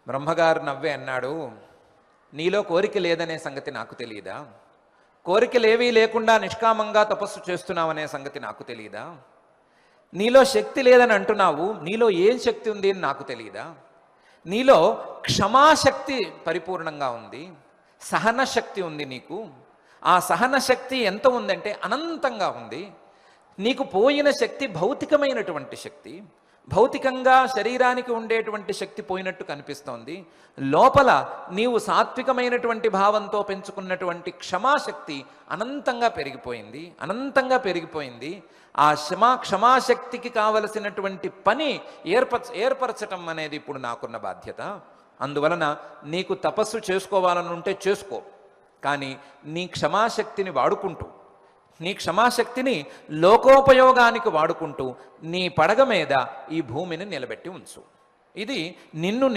బ్రహ్మగారు నవ్వే అన్నాడు, నీలో కోరిక లేదనే సంగతి నాకు తెలియదా? కోరికలేవీ లేకుండా నిష్కామంగా తపస్సు చేస్తున్నావనే సంగతి నాకు తెలియదా? నీలో శక్తి లేదని అంటున్నావు, నీలో ఏం శక్తి ఉంది అని నాకు తెలియదా? నీలో క్షమాశక్తి పరిపూర్ణంగా ఉంది, సహన శక్తి ఉంది నీకు. ఆ సహన శక్తి ఎంత ఉందంటే అనంతంగా ఉంది. నీకు పోయిన శక్తి భౌతికమైనటువంటి శక్తి, భౌతికంగా శరీరానికి ఉండేటువంటి శక్తి పోయినట్టు కనిపిస్తోంది. లోపల నీవు సాత్వికమైనటువంటి భావంతో పెంచుకున్నటువంటి క్షమాశక్తి అనంతంగా పెరిగిపోయింది, అనంతంగా పెరిగిపోయింది. ఆ క్షమాశక్తికి కావలసినటువంటి పని ఏర్పరచటం అనేది ఇప్పుడు నాకున్న బాధ్యత. అందువలన నీకు తపస్సు చేసుకోవాలని ఉంటే చేసుకో, కానీ నీ క్షమాశక్తిని వాడుకుంటూ, నీ క్షమాశక్తిని లోకోపయోగానికి వాడుకుంటూ నీ పడగ మీద ఈ భూమిని నిలబెట్టి ఉంచు. ఇది నిన్ను